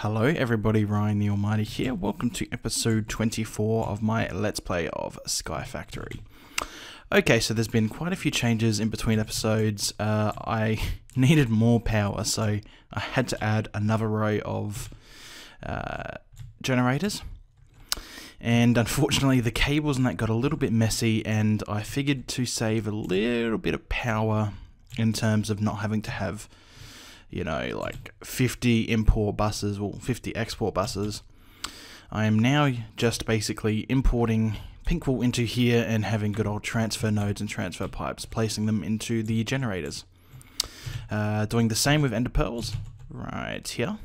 Hello everybody, Ryan the Almighty here. Welcome to episode 24 of my Let's Play of Sky Factory. Okay, so there's been quite a few changes in between episodes. I needed more power, so I had to add another row of generators. And unfortunately the cables and that got a little bit messy, and I figured to save a little bit of power in terms of not having to have, you know, like 50 import buses or 50 export buses. I am now just basically importing pink wool into here and having good old transfer nodes and transfer pipes, placing them into the generators. Doing the same with ender pearls right here,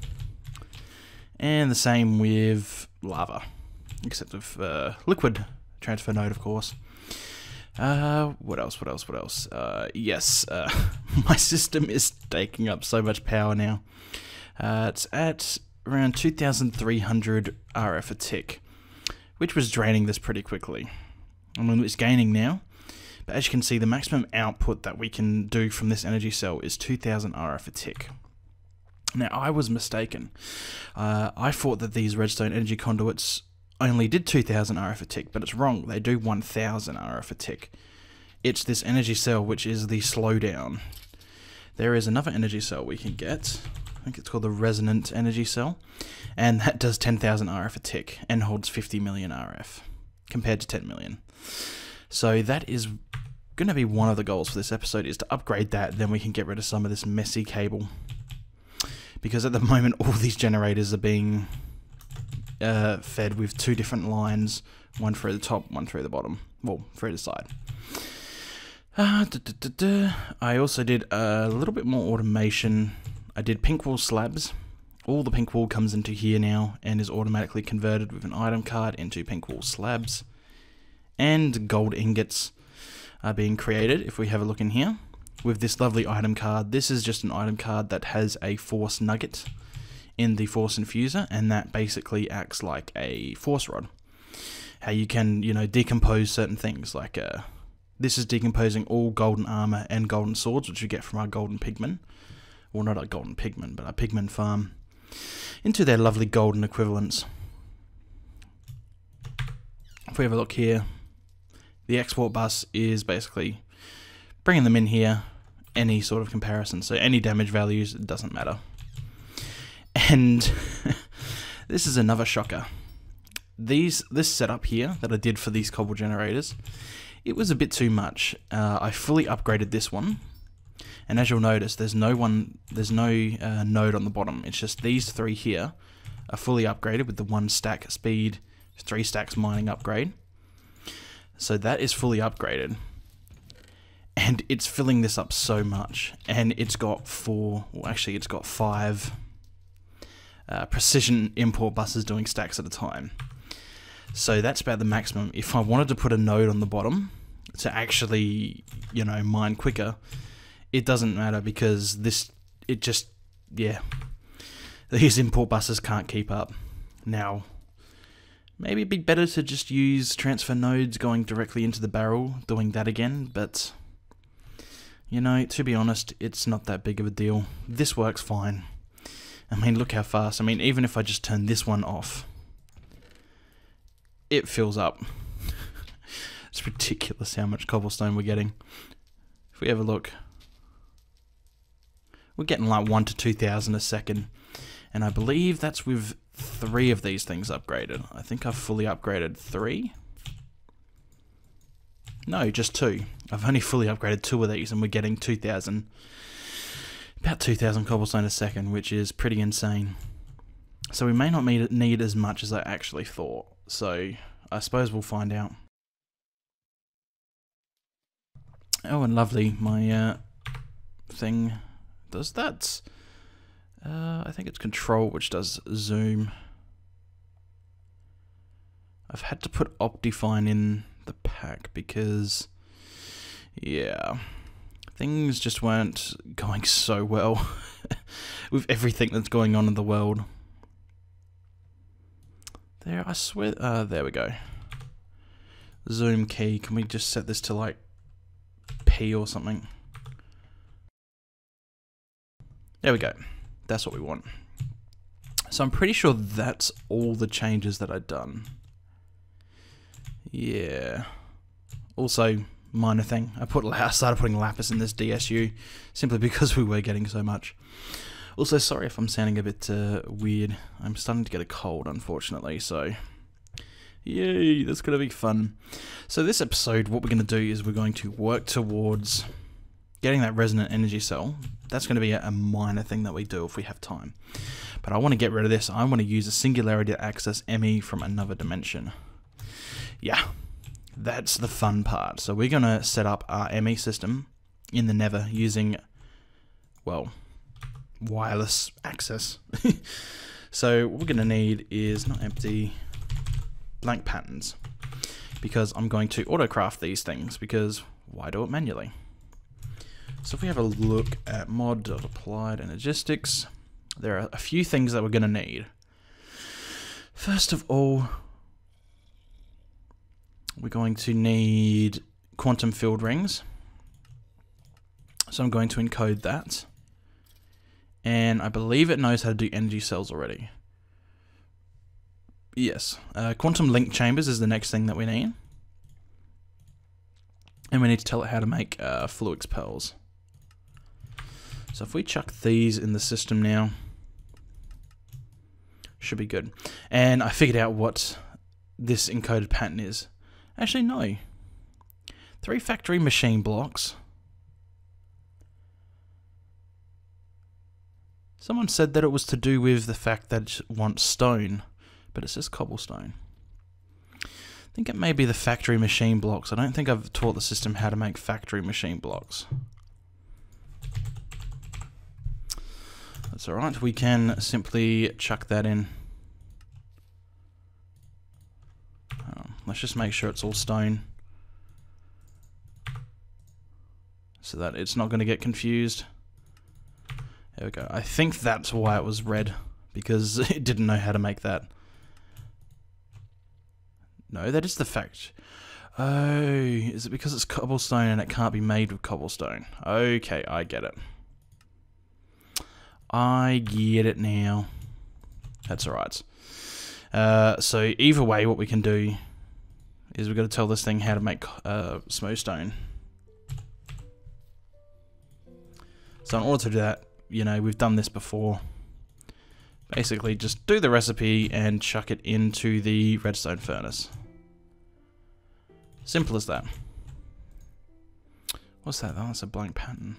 and the same with lava, except with liquid transfer node, of course. What else? Yes, my system is taking up so much power now. It's at around 2,300 RF a tick, which was draining this pretty quickly. I mean, it's gaining now, but as you can see, the maximum output that we can do from this energy cell is 2,000 RF a tick. Now, I was mistaken. I thought that these redstone energy conduits only did 2,000 RF a tick, but it's wrong. They do 1,000 RF a tick. It's this energy cell which is the slowdown. There is another energy cell we can get. I think it's called the resonant energy cell, and that does 10,000 RF a tick and holds 50 million RF compared to 10 million. So that is going to be one of the goals for this episode, is to upgrade that. Then we can get rid of some of this messy cable, because at the moment all these generators are being fed with two different lines, one through the top, one through the bottom, well, through the side. I also did a little bit more automation. I did pink wool slabs. All the pink wool comes into here now and is automatically converted with an item card into pink wool slabs. And gold ingots are being created, if we have a look in here, with this lovely item card. This is just an item card that has a force nugget in the force infuser, and that basically acts like a force rod. How you can, you know, decompose certain things, like this is decomposing all golden armor and golden swords, which you get from our golden pigmen, well, not our golden pigmen, but our pigmen farm, into their lovely golden equivalents. If we have a look here, the export bus is basically bringing them in here, any sort of comparison, so any damage values, it doesn't matter. And this is another shocker. This setup here that I did for these cobble generators, it was a bit too much. I fully upgraded this one, and as you'll notice, there's no node on the bottom. It's just these three here are fully upgraded with the 1 stack speed, 3 stacks mining upgrade. So that is fully upgraded, and it's filling this up so much. And it's got it's got 5 precision import buses doing stacks at a time. So that's about the maximum. If I wanted to put a node on the bottom to actually, you know, mine quicker, it doesn't matter, because these import buses can't keep up. Now, maybe it'd be better to just use transfer nodes going directly into the barrel, doing that again, but, you know, to be honest, it's not that big of a deal. This works fine. I mean, look how fast. I mean, even if I just turn this one off, it fills up. It's ridiculous how much cobblestone we're getting. If we have a look, we're getting like 1 to 2,000 a second, and I believe that's with 3 of these things upgraded. I think I've fully upgraded 3. No, just 2. I've only fully upgraded 2 of these, and we're getting 2,000. About 2,000 cobblestone a second, which is pretty insane. So we may not need as much as I actually thought. So I suppose we'll find out. Oh, and lovely, my thing does that. I think it's control which does zoom. I've had to put Optifine in the pack because, yeah, things just weren't going so well with everything that's going on in the world. There, I swear, there we go. Zoom key, can we just set this to like P or something? There we go. That's what we want. So I'm pretty sure that's all the changes that I've done. Yeah. Also, minor thing, I started putting lapis in this DSU simply because we were getting so much. Also, sorry if I'm sounding a bit weird. I'm starting to get a cold, unfortunately, so yay, that's going to be fun. So this episode, what we're going to do is we're going to work towards getting that resonant energy cell. That's going to be a minor thing that we do if we have time. But I want to get rid of this. I want to use a singularity to access ME from another dimension. Yeah, that's the fun part. So we're going to set up our ME system in the Nether using, well, wireless access. So what we're going to need is not empty, blank patterns, because I'm going to autocraft these things, because why do it manually? So if we have a look at mod.applied energistics, there are a few things that we're going to need. First of all, we're going to need quantum field rings. So I'm going to encode that. And I believe it knows how to do energy cells already. Yes. Quantum link chambers is the next thing that we need. And we need to tell it how to make fluix pearls. So if we chuck these in the system now, should be good. And I figured out what this encoded pattern is. Actually, no. 3 factory machine blocks. Someone said that it was to do with the fact that it wants stone, but it says cobblestone. I think it may be the factory machine blocks. I don't think I've taught the system how to make factory machine blocks. That's alright, we can simply chuck that in. Let's just make sure it's all stone, so that it's not going to get confused. There we go. I think that's why it was red, because it didn't know how to make that. No, that is the fact. Oh, is it because it's cobblestone and it can't be made with cobblestone? Okay, I get it. I get it now. That's alright. So either way, what we can do is we've got to tell this thing how to make smooth stone. So in order to do that, you know, we've done this before. Basically, just do the recipe and chuck it into the redstone furnace. Simple as that. What's that? Oh, that's a blank pattern.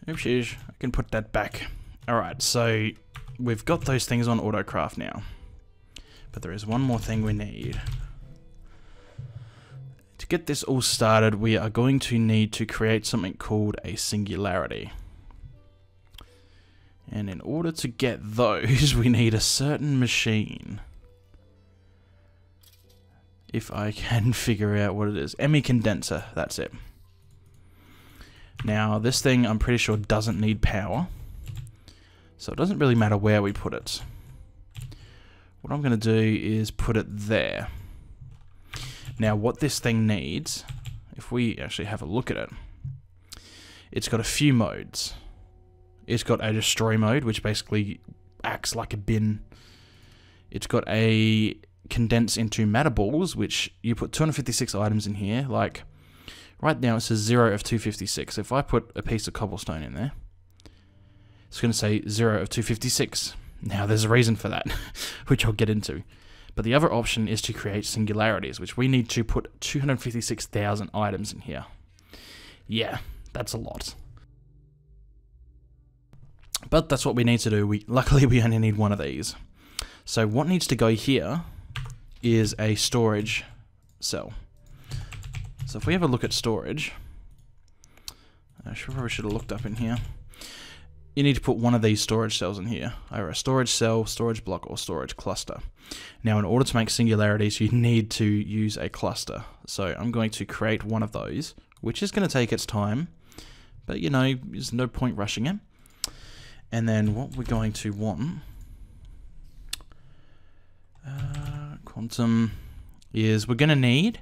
Oopsies, I can put that back. Alright, so we've got those things on autocraft now. But there is one more thing we need. To get this all started, we are going to need to create something called a singularity. And in order to get those, we need a certain machine. If I can figure out what it is. ME condenser, that's it. Now, this thing I'm pretty sure doesn't need power. So it doesn't really matter where we put it. What I'm going to do is put it there. Now, what this thing needs, if we actually have a look at it, it's got a few modes. It's got a destroy mode, which basically acts like a bin. It's got a condense into matter balls, which you put 256 items in here. Like, right now it says 0 of 256. If I put a piece of cobblestone in there, it's going to say 0 of 256. Now, there's a reason for that, which I'll get into. But the other option is to create singularities, which we need to put 256,000 items in here. Yeah, that's a lot. But that's what we need to do. Luckily, we only need one of these. So what needs to go here is a storage cell. So if we have a look at storage, I probably should have looked up in here. You need to put one of these storage cells in here. Either a storage cell, storage block, or storage cluster. Now, in order to make singularities, you need to use a cluster. So I'm going to create one of those, which is going to take its time. But, you know, there's no point rushing it. And then what we're going to want, quantum, is we're going to need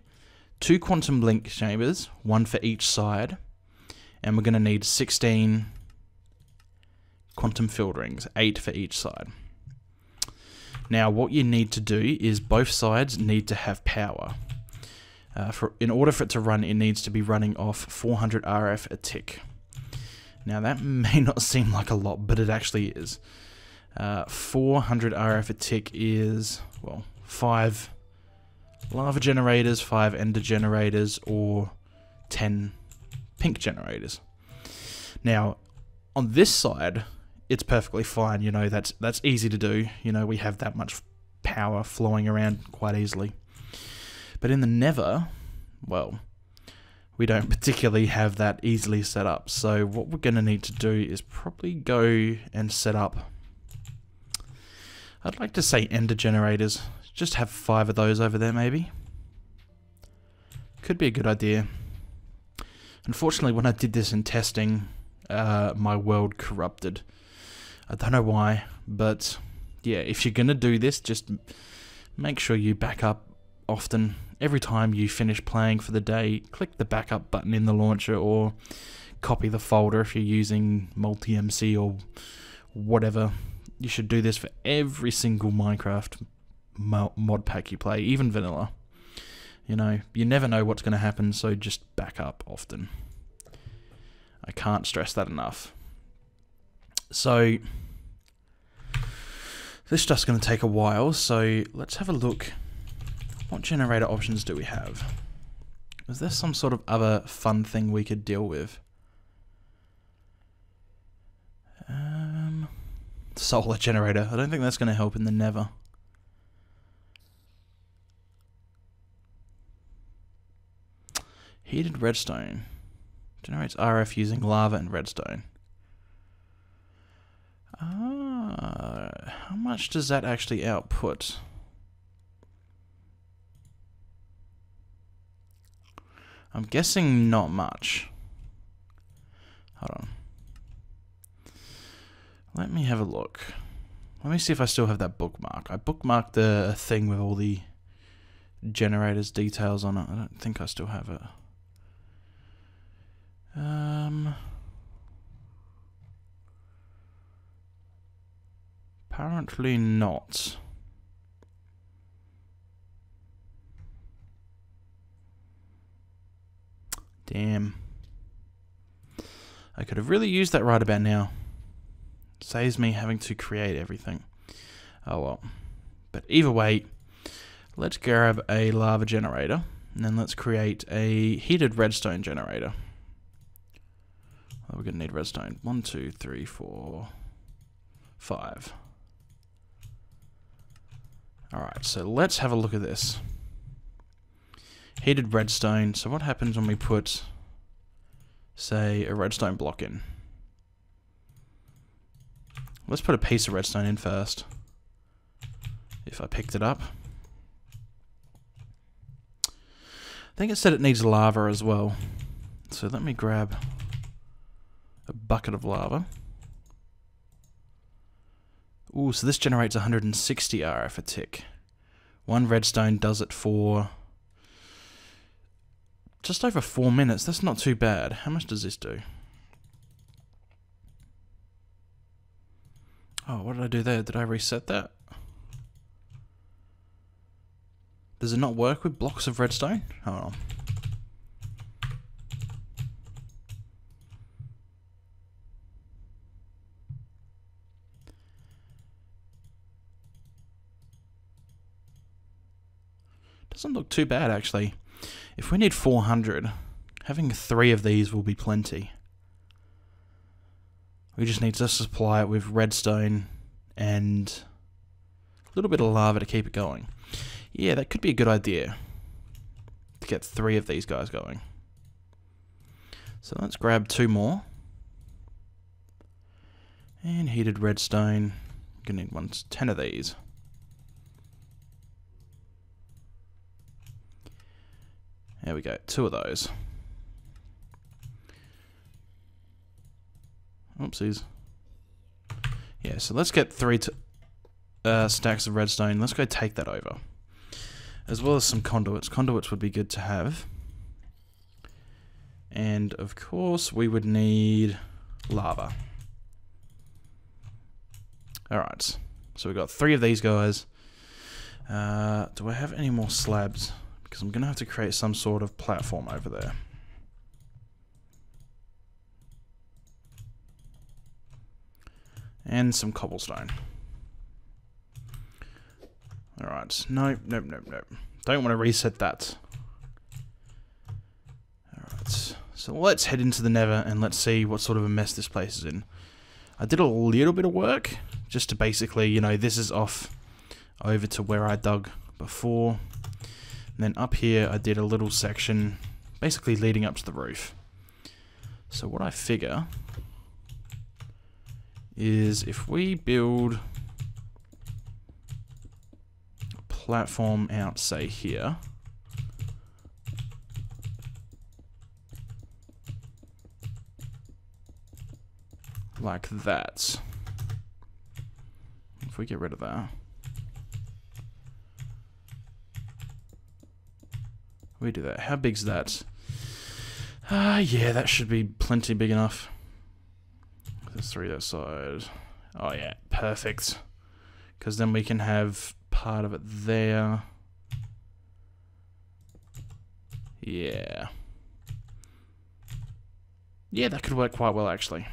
2 quantum link chambers, 1 for each side, and we're going to need 16 quantum field rings, 8 for each side. Now what you need to do is both sides need to have power. In order for it to run, it needs to be running off 400 RF a tick. Now that may not seem like a lot, but it actually is. 400 RF a tick is, well, 5 lava generators, 5 ender generators, or 10 pink generators. Now, on this side, it's perfectly fine, you know, that's easy to do. You know, we have that much power flowing around quite easily. But in the Nether, well, we don't particularly have that easily set up. So what we're going to need to do is probably go and set up, I'd like to say ender generators. Just have 5 of those over there maybe. Could be a good idea. Unfortunately, when I did this in testing, my world corrupted. I don't know why, but yeah, if you're going to do this, just make sure you back up often. Every time you finish playing for the day, click the backup button in the launcher or copy the folder if you're using multi-MC or whatever. You should do this for every single Minecraft mod pack you play, even vanilla. You know, you never know what's going to happen, so just back up often. I can't stress that enough. So, this is just going to take a while, so let's have a look. What generator options do we have? Is there some sort of other fun thing we could deal with? Solar generator. I don't think that's going to help in the Nether. Heated redstone. Generates RF using lava and redstone. How much does that actually output? I'm guessing not much. Hold on. Let me have a look. Let me see if I still have that bookmark. I bookmarked the thing with all the generators details on it. I don't think I still have it. Apparently not. Damn. I could have really used that right about now. Saves me having to create everything. Oh well. But either way, let's grab a lava generator, and then let's create a heated redstone generator. We're going to need redstone. 1, 2, 3, 4, 5. Alright, so let's have a look at this. Heated redstone. So what happens when we put, say, a redstone block in? Let's put a piece of redstone in first. If I picked it up. I think it said it needs lava as well. So let me grab a bucket of lava. Ooh, so this generates 160 RF a tick. One redstone does it for just over 4 minutes. That's not too bad. How much does this do? Oh, what did I do there? Did I reset that? Does it not work with blocks of redstone? Hold on. Doesn't look too bad, actually. If we need 400, having 3 of these will be plenty. We just need to supply it with redstone and a little bit of lava to keep it going. Yeah, that could be a good idea to get 3 of these guys going. So let's grab 2 more. And heated redstone. Gonna need 10 of these. There we go, 2 of those. Oopsies. Yeah, so let's get 3 stacks of redstone. Let's go take that over. As well as some conduits. Conduits would be good to have. And of course, we would need lava. Alright, so we've got 3 of these guys. Do I have any more slabs? Because I'm going to have to create some sort of platform over there. And some cobblestone. Alright, nope. Don't want to reset that. Alright, so let's head into the Nether and let's see what sort of a mess this place is in. I did a little bit of work, just to basically, you know, this is off over to where I dug before. And then up here I did a little section, basically leading up to the roof. So what I figure is if we build a platform out, say here, like that. If we get rid of that, we do that. How big's that? Yeah, that should be plenty big enough. There's 3 that side. Oh yeah, perfect. Because then we can have part of it there. Yeah. Yeah, that could work quite well actually.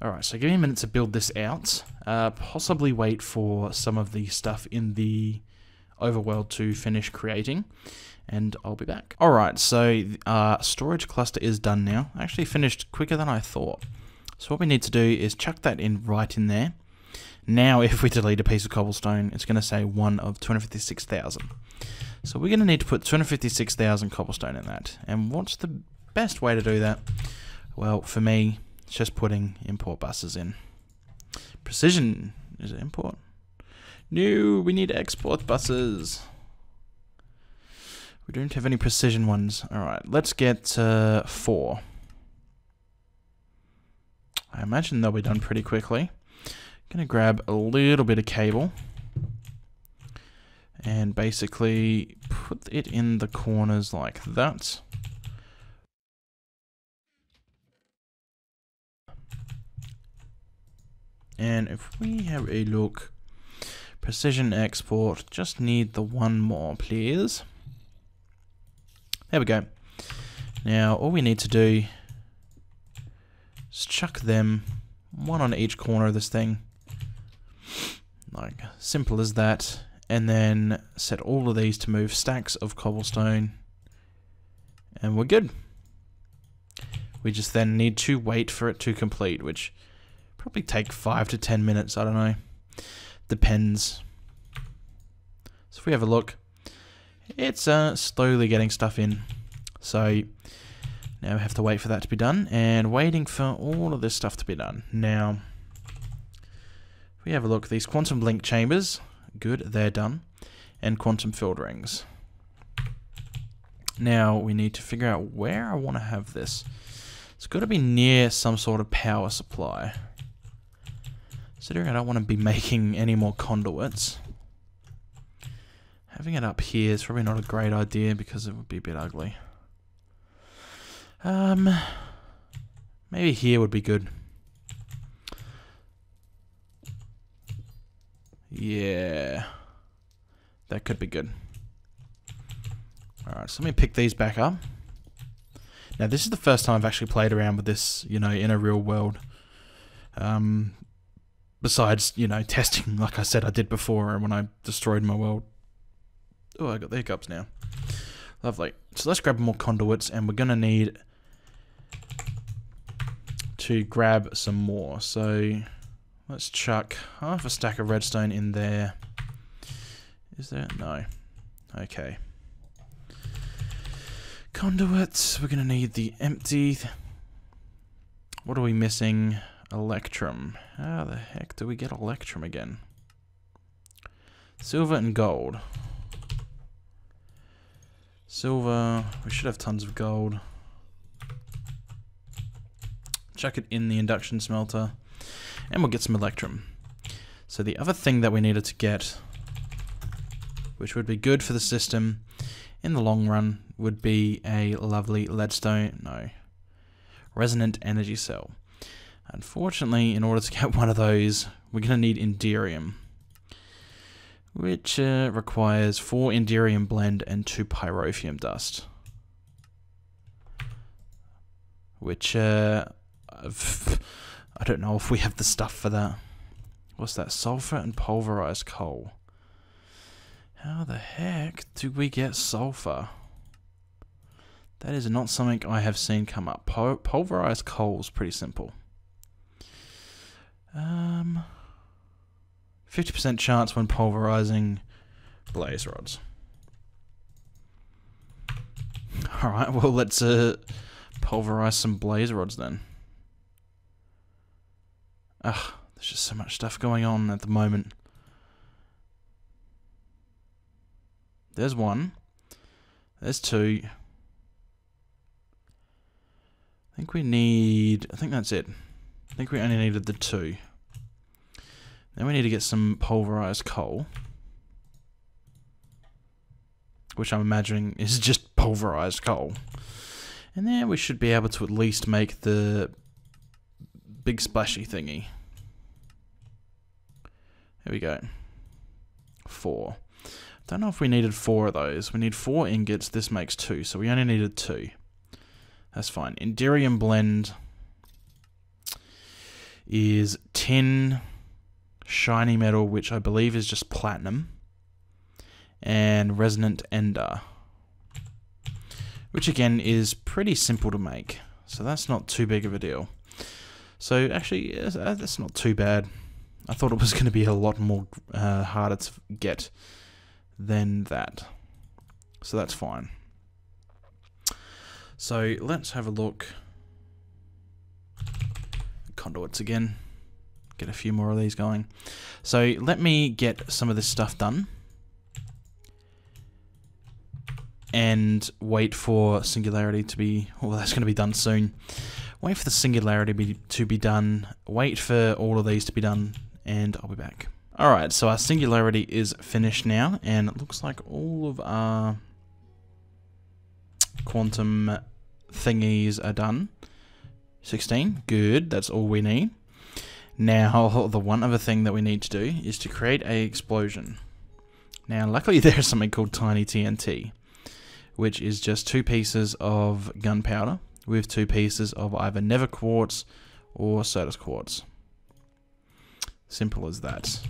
Alright, so give me a minute to build this out. Possibly wait for some of the stuff in the overworld to finish creating. And I'll be back. Alright, so storage cluster is done now. Actually finished quicker than I thought. So what we need to do is chuck that in right in there. Now if we delete a piece of cobblestone, it's going to say 1 of 256,000. So we're going to need to put 256,000 cobblestone in that. And what's the best way to do that? Well, for me, it's just putting import buses in. Precision, is it import? No, we need export buses. We don't have any precision ones. Alright, let's get 4. I imagine they'll be done pretty quickly. Gonna grab a little bit of cable and basically put it in the corners like that. And if we have a look, precision export, just need the one more, please. There we go. Now all we need to do is chuck them, 1 on each corner of this thing. Like, simple as that. And then set all of these to move stacks of cobblestone. And we're good. We just then need to wait for it to complete, which probably take 5 to 10 minutes, I don't know. Depends. So if we have a look, it's slowly getting stuff in. So now we have to wait for that to be done, and waiting for all of this stuff to be done. Now, if we have a look, these quantum blink chambers, good, they're done, and quantum field rings. Now we need to figure out where I want to have this. It's got to be near some sort of power supply. Considering I don't want to be making any more conduits, having it up here is probably not a great idea because it would be a bit ugly. Maybe here would be good. Yeah, that could be good. Alright, so let me pick these back up. Now this is the first time I've actually played around with this, you know, in a real world. Besides, you know, testing like I said I did before when I destroyed my world. Oh, I got the hiccups now. Lovely. So let's grab more conduits, and we're gonna need to grab some more. So let's chuck half a stack of redstone in there. Is there? No. Okay. Conduits. We're gonna need the empty. What are we missing? Electrum. How the heck do we get electrum again? Silver and gold. Silver. We should have tons of gold. Chuck it in the induction smelter, and we'll get some electrum. So the other thing that we needed to get, which would be good for the system in the long run, would be a lovely resonant energy cell. Unfortunately, in order to get one of those, we're going to need Enderium, which requires 4 Enderium blend and 2 pyrophium dust. Which, I don't know if we have the stuff for that. What's that? Sulfur and pulverized coal. How the heck do we get sulfur? That is not something I have seen come up. Pulverized coal is pretty simple. 50% chance when pulverizing blaze rods. Alright, well let's pulverize some blaze rods then. Ugh, there's just so much stuff going on at the moment. There's 1. There's 2. I think that's it. I think we only needed the 2. Then we need to get some pulverized coal, which I'm imagining is just pulverized coal. And then we should be able to at least make the big splashy thingy. There we go. 4. Don't know if we needed 4 of those. We need 4 ingots. This makes 2, so we only needed 2. That's fine. Enderium blend is tin, shiny metal, which I believe is just platinum, and resonant ender, which again is pretty simple to make, so that's not too big of a deal. So actually, that's not too bad. I thought it was going to be a lot more harder to get than that, so that's fine. So let's have a look. Conduits again. Get a few more of these going. So let me get some of this stuff done and wait for singularity to be, well, that's going to be done soon. Wait for the singularity to be done, wait for all of these to be done, and I'll be back. Alright, so our singularity is finished now, and it looks like all of our quantum thingies are done. 16, good, that's all we need. Now, the one other thing that we need to do is to create a explosion. Now, luckily there's something called tiny TNT, which is just 2 pieces of gunpowder with 2 pieces of either nether quartz or Certus quartz. Simple as that.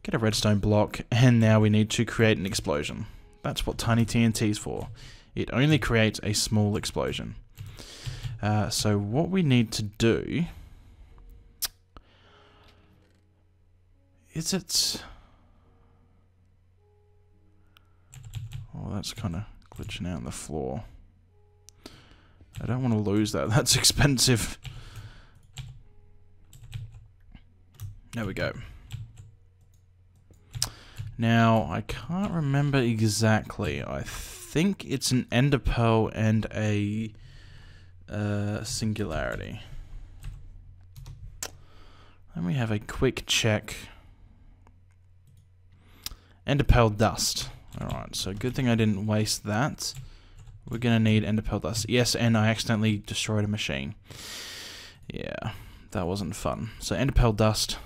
Get a redstone block, and now we need to create an explosion. That's what tiny TNT is for. It only creates a small explosion. So what we need to do is oh, that's kind of glitching out on the floor. I don't want to lose that. That's expensive. There we go. Now, I can't remember exactly. I think it's an ender pearl and a singularity. Let me have a quick check. Ender pearl dust. Alright, so good thing I didn't waste that. We're going to need ender pearl dust. Yes, and I accidentally destroyed a machine. Yeah, that wasn't fun. So ender pearl dust.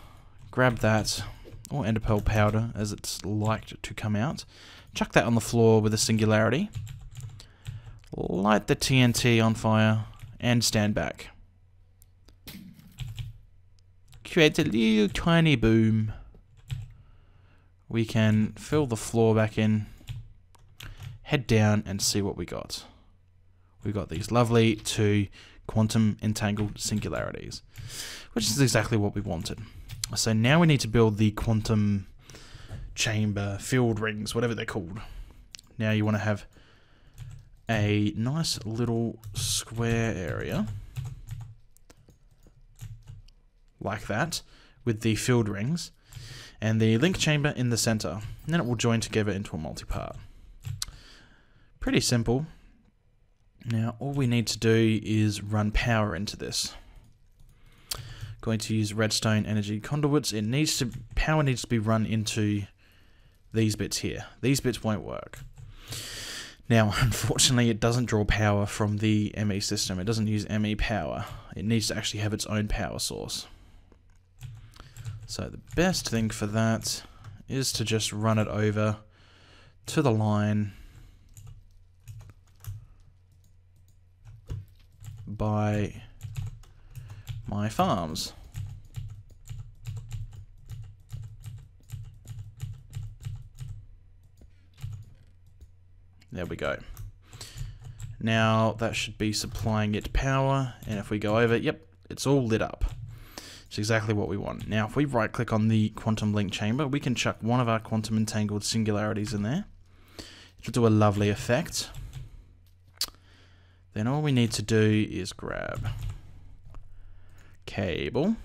Grab that. Or ender pearl powder, as it's liked to come out. Chuck that on the floor with a singularity. Light the TNT on fire. And stand back. Create a little tiny boom. We can fill the floor back in. Head down and see what we got. We got these lovely 2 quantum entangled singularities, which is exactly what we wanted. So now we need to build the quantum chamber, field rings, whatever they're called. Now you want to have a nice little square area like that with the field rings and the link chamber in the center, and then it will join together into a multi-part. Pretty simple. Now all we need to do is run power into this. Going to use redstone energy conduits. Power needs to be run into these bits here. These bits won't work. Now, unfortunately, it doesn't draw power from the ME system. It doesn't use ME power. It needs to actually have its own power source. So the best thing for that is to just run it over to the line by my farms. There we go. Now that should be supplying it power, and if we go over, yep, it's all lit up. It's exactly what we want. Now if we right click on the quantum link chamber, we can chuck one of our quantum entangled singularities in there. It'll do a lovely effect. Then all we need to do is grab cable.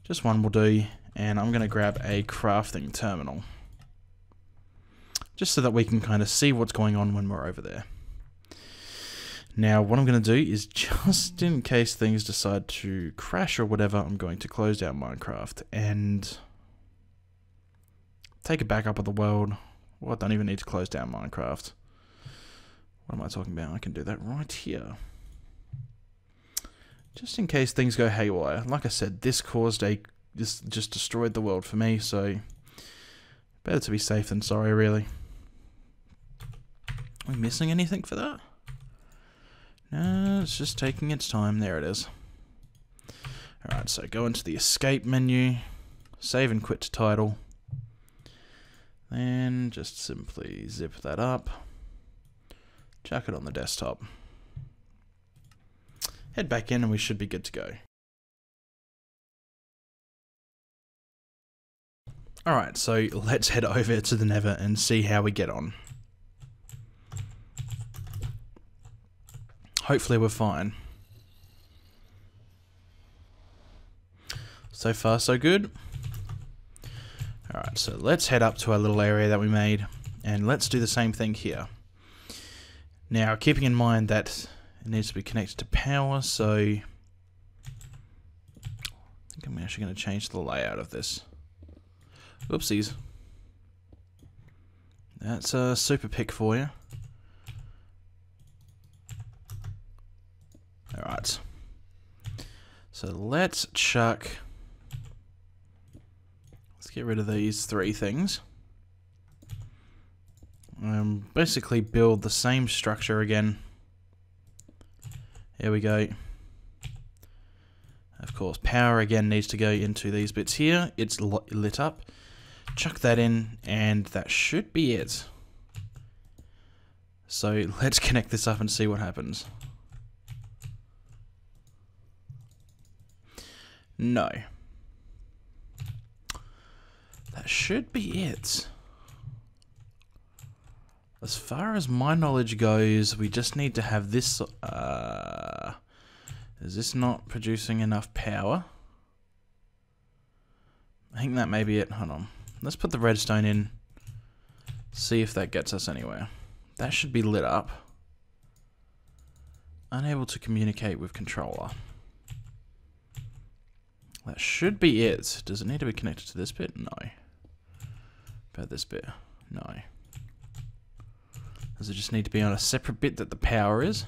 Just one will do, and I'm going to grab a crafting terminal. Just so that we can kind of see what's going on when we're over there. Now what I'm going to do is, just in case things decide to crash or whatever, I'm going to close down Minecraft and take a backup of the world. Well, I don't even need to close down Minecraft. What am I talking about? I can do that right here. Just in case things go haywire. Like I said, this just destroyed the world for me, so better to be safe than sorry, really. Are we missing anything for that? No, it's just taking its time. There it is. Alright, so go into the escape menu, save and quit to title, then just simply zip that up, chuck it on the desktop, head back in, and we should be good to go. Alright, so let's head over to the Nether and see how we get on. Hopefully we're fine. So far so good. Alright, so let's head up to our little area that we made, and let's do the same thing here. Now, keeping in mind that it needs to be connected to power, so I think I'm actually going to change the layout of this. Oopsies. That's a super pick for you. Alright. So let's chuck... Let's get rid of these three things. Basically build the same structure again. There we go. Of course, power again needs to go into these bits here. It's lit up. Chuck that in, and that should be it. So let's connect this up and see what happens. No. That should be it. As far as my knowledge goes, we just need to have this... is this not producing enough power? I think that may be it. Hold on. Let's put the redstone in. See if that gets us anywhere. That should be lit up. Unable to communicate with controller. That should be it. Does it need to be connected to this bit? No. About this bit? No. Does it just need to be on a separate bit that the power is?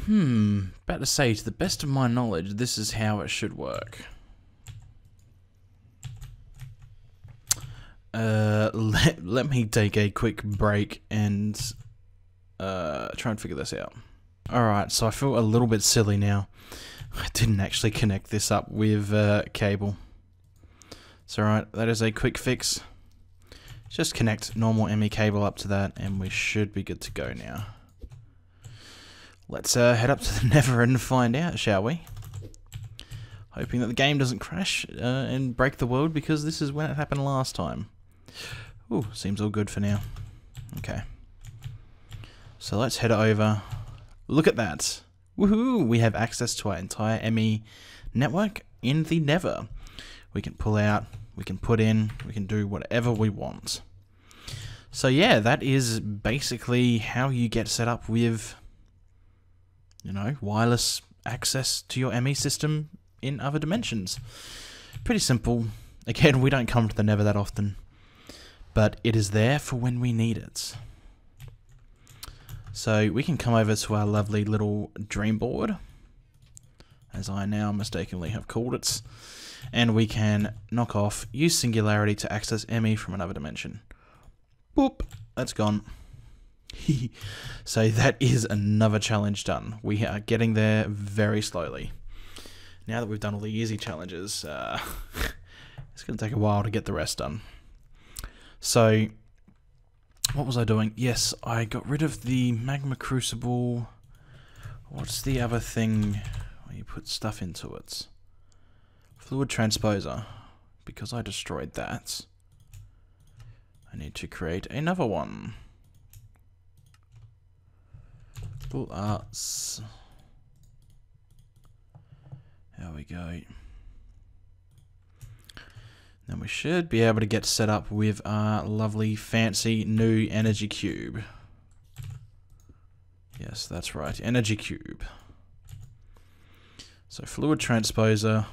About to say, to the best of my knowledge, this is how it should work. Let me take a quick break and try and figure this out. Alright, so I feel a little bit silly now. I didn't actually connect this up with cable. It's alright, that is a quick fix. Just connect normal ME cable up to that and we should be good to go now. Let's head up to the Nether and find out, shall we? Hoping that the game doesn't crash and break the world, because this is when it happened last time. Ooh, seems all good for now. Okay. So let's head over. Look at that. Woohoo! We have access to our entire ME network in the Nether. We can pull out, we can put in, we can do whatever we want. So yeah, that is basically how you get set up with, you know, wireless access to your ME system in other dimensions. Pretty simple. Again, we don't come to the Nether that often, but it is there for when we need it. So we can come over to our lovely little dream board, as I now mistakenly have called it, and we can knock off use singularity to access ME from another dimension. Boop, that's gone. So that is another challenge done. We are getting there very slowly. Now that we've done all the easy challenges, it's going to take a while to get the rest done. So, what was I doing? Yes, I got rid of the magma crucible. What's the other thing where you put stuff into it? Fluid transposer. Because I destroyed that, I need to create another one. Full arts. There we go. Then we should be able to get set up with our lovely fancy new energy cube. Yes, that's right, energy cube. So fluid transposer,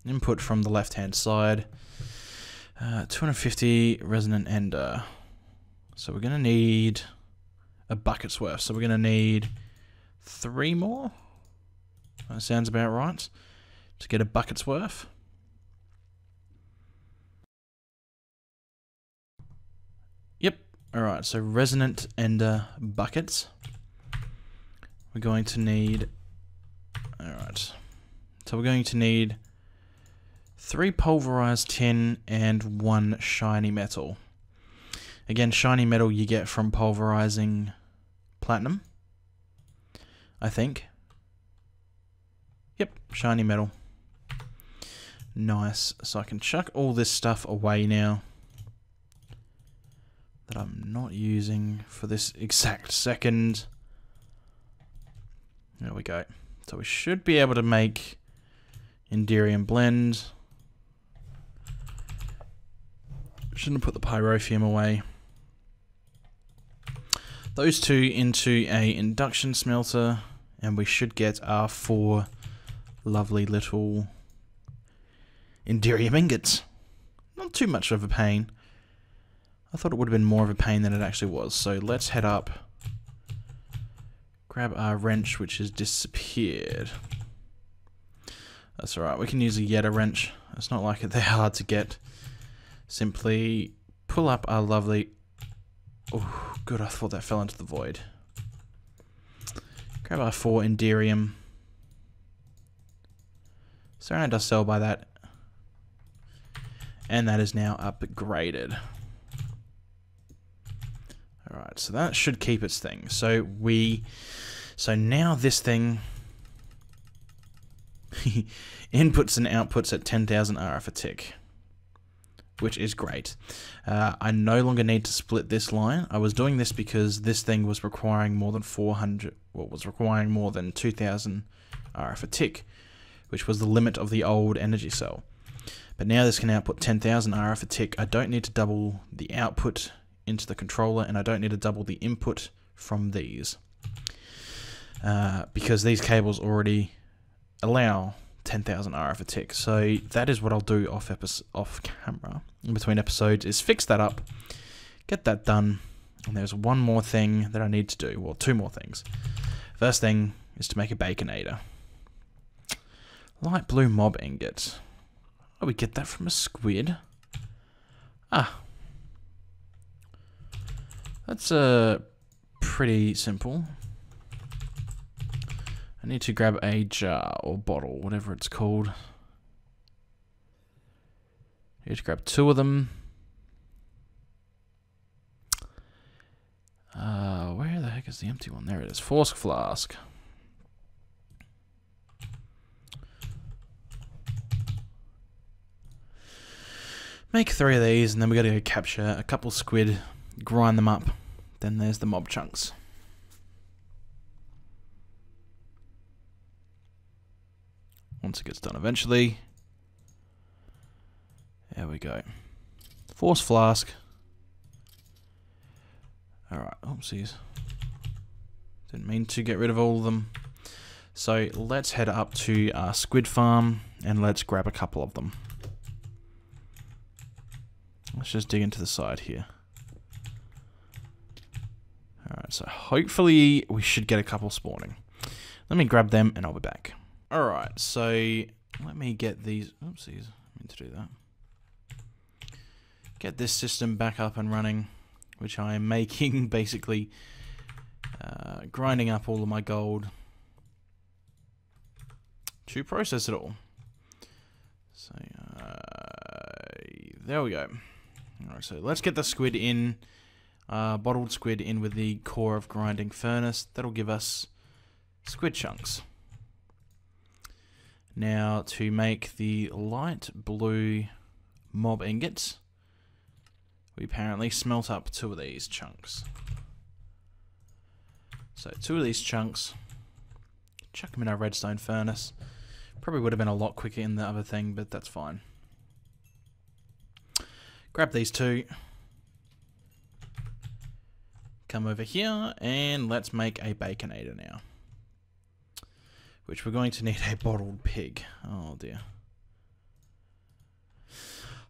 input from the left hand side, 250 resonant ender. So we're going to need a bucket's worth. So we're going to need 3 more. That sounds about right. To get a bucket's worth. Yep. Alright, so resonant ender buckets. We're going to need... Alright. So we're going to need 3 pulverized tin and 1 shiny metal. Again, shiny metal you get from pulverizing platinum, I think. Yep, shiny metal. Nice. So I can chuck all this stuff away now that I'm not using for this exact second. There we go. So we should be able to make Enderium blend. Shouldn't have put the pyrotheum away. Those 2 into a induction smelter, and we should get our 4 lovely little Enderium ingots. Not too much of a pain. I thought it would have been more of a pain than it actually was. So let's head up, grab our wrench, which has disappeared. That's alright, we can use a Yeta wrench. It's not like they're hard to get. Simply pull up our lovely... Oh, good, I thought that fell into the void. Grab our 4 Enderium. Surround our cell by that. And that is now upgraded. Alright, so that should keep its thing. So now this thing inputs and outputs at 10,000 RF a tick, which is great. I no longer need to split this line. I was doing this because this thing was requiring more than 400, well, was requiring more than 2,000 RF a tick, which was the limit of the old energy cell. But now this can output 10,000 RF a tick. I don't need to double the output into the controller, and I don't need to double the input from these. Because these cables already allow 10,000 RF a tick. So that is what I'll do off camera in between episodes, is fix that up, get that done, and there's one more thing that I need to do. Well, 2 more things. First thing is to make a baconator. Light blue mob ingot. Oh, we get that from a squid. Ah. That's pretty simple. I need to grab a jar or bottle, whatever it's called. I need to grab 2 of them. Where the heck is the empty one? There it is. Force flask. Make 3 of these, and then we got to go capture a couple squid, grind them up. Then there's the mob chunks. Once it gets done eventually. There we go. Force flask. Alright, oopsies. Didn't mean to get rid of all of them. So let's head up to our squid farm and let's grab a couple of them. Let's just dig into the side here. Alright, so hopefully we should get a couple spawning. Let me grab them and I'll be back. Alright, so let me get these... Oopsies, I meant to do that. Get this system back up and running, which I am making basically grinding up all of my gold to process it all. So there we go. Alright, so let's get the squid in, bottled squid in with the core of grinding furnace. That'll give us squid chunks. Now to make the light blue mob ingots, we apparently smelt up 2 of these chunks. So 2 of these chunks, chuck them in our redstone furnace. Probably would have been a lot quicker in the other thing, but that's fine. Grab these 2. Come over here and let's make a baconator now. Which we're going to need a bottled pig. Oh dear.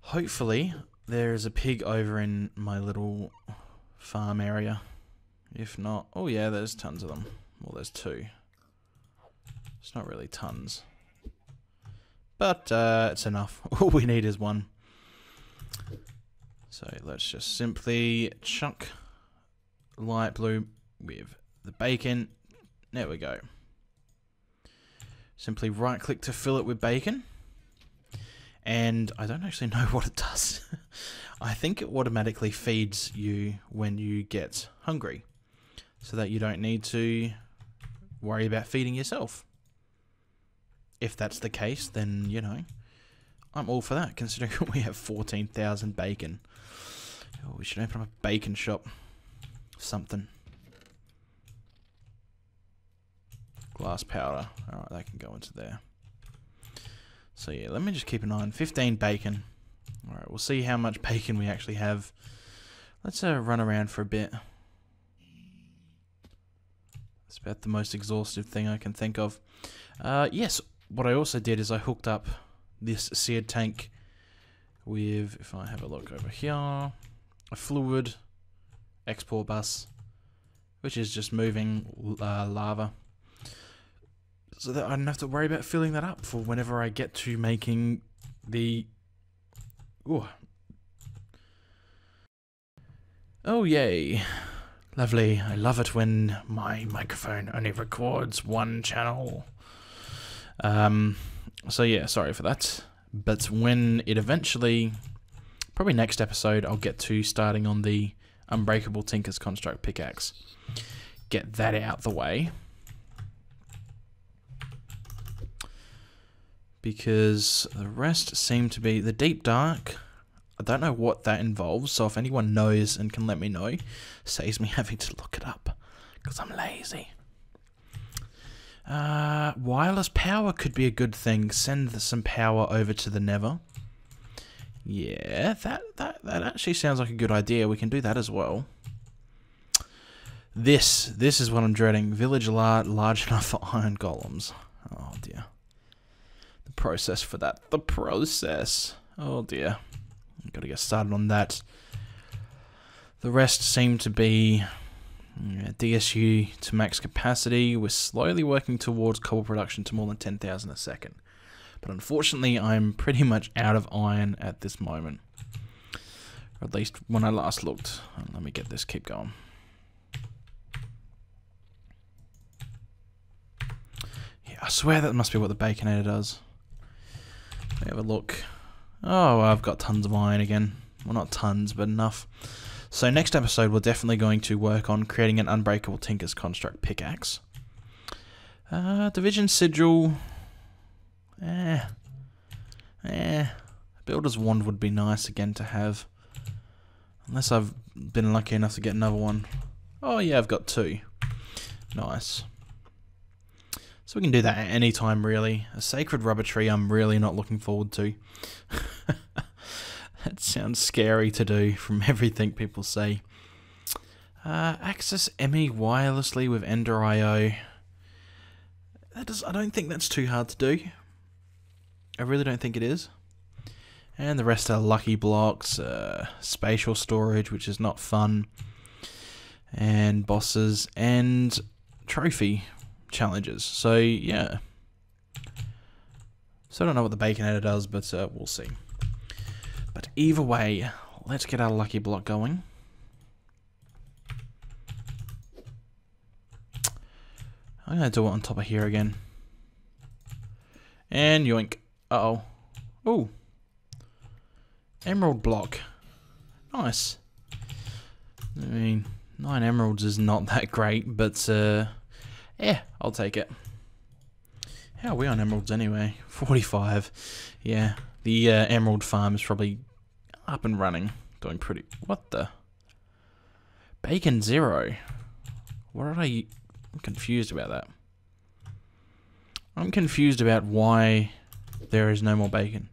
Hopefully there's a pig over in my little farm area. If not, oh yeah, there's tons of them. Well, there's 2. It's not really tons. But it's enough. All we need is 1. So let's just simply chunk light blue with the bacon. There we go. Simply right click to fill it with bacon. And I don't actually know what it does. I think it automatically feeds you when you get hungry, so that you don't need to worry about feeding yourself. If that's the case, then, you know, I'm all for that, considering we have 14,000 bacon. Oh, we should open up a bacon shop. Something. Glass powder. Alright, that can go into there. So yeah, let me just keep an eye on 15 bacon. Alright, we'll see how much bacon we actually have. Let's run around for a bit. It's about the most exhaustive thing I can think of. Yes, what I also did is I hooked up this seared tank with, if I have a look over here, a fluid export bus, which is just moving lava, so that I don't have to worry about filling that up for whenever I get to making the... Ooh. Oh yay, lovely. I love it when my microphone only records 1 channel. So yeah, sorry for that. But when it eventually, probably next episode, I'll get to starting on the Unbreakable Tinker's Construct pickaxe. Get that out the way. Because the rest seem to be the deep dark. I don't know what that involves, so if anyone knows and can let me know, saves me having to look it up, because I'm lazy. Wireless power could be a good thing. Send some power over to the Nether. Yeah, that actually sounds like a good idea. We can do that as well. This is what I'm dreading. Village large enough for iron golems. Oh dear. The process for that. The process. Oh dear. I've got to get started on that. The rest seem to be DSU to max capacity. We're slowly working towards cobble production to more than 10,000 a second. But unfortunately, I'm pretty much out of iron at this moment. Or at least when I last looked. Let me get this keep going. Yeah, I swear that must be what the Baconator does. Let me have a look. Oh, I've got tons of iron again. Well, not tons, but enough. So next episode, we're definitely going to work on creating an Unbreakable Tinker's Construct pickaxe. Division Sigil. Builder's Wand would be nice again to have. Unless I've been lucky enough to get another one. Oh yeah, I've got 2. Nice. So we can do that at any time, really. A Sacred Rubber Tree I'm really not looking forward to. That sounds scary to do from everything people say. Access ME wirelessly with Ender IO. I don't think that's too hard to do. I really don't think it is. And the rest are lucky blocks, spatial storage, which is not fun. and bosses and trophy challenges. So yeah, so I don't know what the bacon editor does, but we'll see. But either way, let's get our lucky block going. I'm gonna do it on top of here again. And yoink. Uh-oh. Ooh. Emerald block. Nice. I mean, 9 emeralds is not that great, but yeah, I'll take it. How are we on emeralds anyway? 45. Yeah, the emerald farm is probably up and running. Doing pretty... What the? Bacon 0. What are I... I'm confused about that. I'm confused about why there is no more bacon.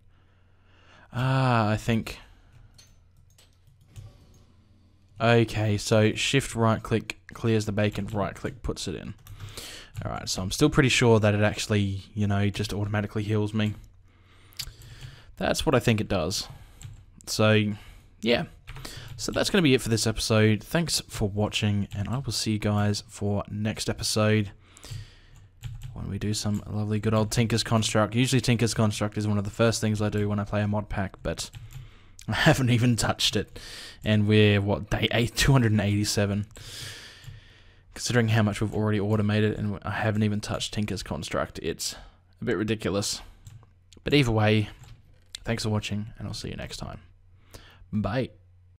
Ah, I think... Okay, so shift right click clears the bacon, right click puts it in. Alright, so I'm still pretty sure that it actually, you know, just automatically heals me. That's what I think it does. So, yeah. So that's going to be it for this episode. Thanks for watching, and I will see you guys for next episode when we do some lovely good old Tinker's Construct. Usually Tinker's Construct is one of the first things I do when I play a mod pack, but I haven't even touched it. And we're, what, day 287. Considering how much we've already automated, and I haven't even touched Tinker's Construct, it's a bit ridiculous. But either way, thanks for watching, and I'll see you next time. Bye.